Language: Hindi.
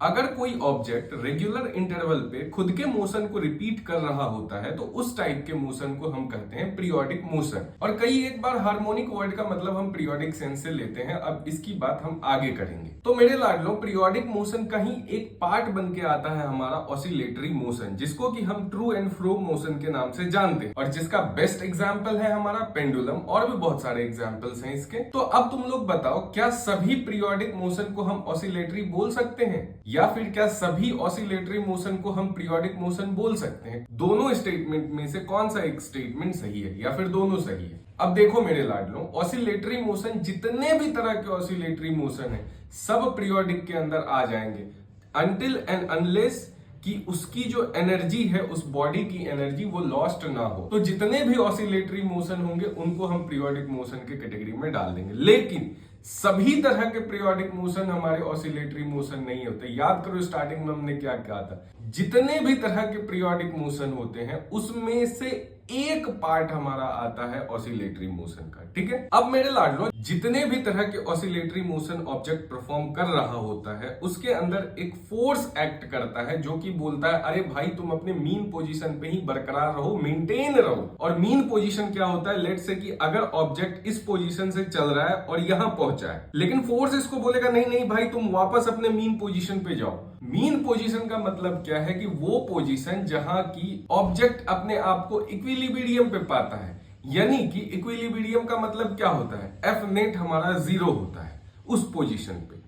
अगर कोई ऑब्जेक्ट रेगुलर इंटरवल पे खुद के मोशन को रिपीट कर रहा होता है तो उस टाइप के मोशन को हम कहते हैं पीरियोडिक मोशन। और कई एक बार हार्मोनिक वर्ड का मतलब हम पीरियोडिक सेंस से लेते हैं, अब इसकी बात हम आगे करेंगे। तो मेरे लाडलों, पीरियोडिक मोशन का ही एक पार्ट बन के आता है हमारा ऑसिलेटरी मोशन, जिसको कि हम ट्रू एंड फ्रो मोशन के नाम से जानते हैं, और जिसका बेस्ट एग्जाम्पल है हमारा पेंडुलम, और भी बहुत सारे एग्जाम्पल्स हैं इसके। तो अब तुम लोग बताओ, क्या सभी पीरियोडिक मोशन को हम ऑसिलेटरी बोल सकते हैं, या फिर क्या सभी ऑसिलेटरी मोशन को हम पीरियोडिक मोशन बोल सकते हैं? दोनों स्टेटमेंट में से कौन सा एक स्टेटमेंट सही है, या फिर दोनों सही है? अब देखो मेरे लाडलों, ऑसिलेटरी मोशन, जितने भी तरह के ऑसिलेटरी मोशन है, सब पीरियोडिक के अंदर आ जाएंगे, अनटिल एंड अनलेस कि उसकी जो एनर्जी है, उस बॉडी की एनर्जी, वो लॉस्ट ना हो। तो जितने भी ऑसिलेटरी मोशन होंगे उनको हम पीरियोडिक मोशन के कैटेगरी में डाल देंगे। लेकिन सभी तरह के पीरियोडिक मोशन हमारे ऑसिलेटरी मोशन नहीं होते। याद करो स्टार्टिंग में हमने क्या कहा था, जितने भी तरह के पीरियोडिक मोशन होते हैं उसमें से एक पार्ट हमारा आता है ऑसिलेटरी मोशन का। ठीक है, अब मेरे लाडलो, जितने भी तरह के ऑसिलेटरी मोशन ऑब्जेक्ट परफॉर्म कर रहा होता है उसके अंदर एक फोर्स एक्ट करता है, जो कि बोलता है अरे भाई तुम अपने मीन पोजीशन पे ही बरकरार रहो, मेंटेन रहो। और मीन पोजीशन क्या होता है? लेट से कि अगर ऑब्जेक्ट इस पोजीशन से चल रहा है और यहां पहुंचा है, लेकिन फोर्स इसको बोलेगा नहीं नहीं भाई तुम वापस अपने मीन पोजीशन पे जाओ। मीन पोजीशन का मतलब क्या है कि वो पोजीशन जहां की ऑब्जेक्ट अपने आप को इक्विलिब्रियम पे पाता है। यानी कि इक्विलिब्रियम का मतलब क्या होता है? एफ नेट हमारा 0 होता है उस पोजीशन पे।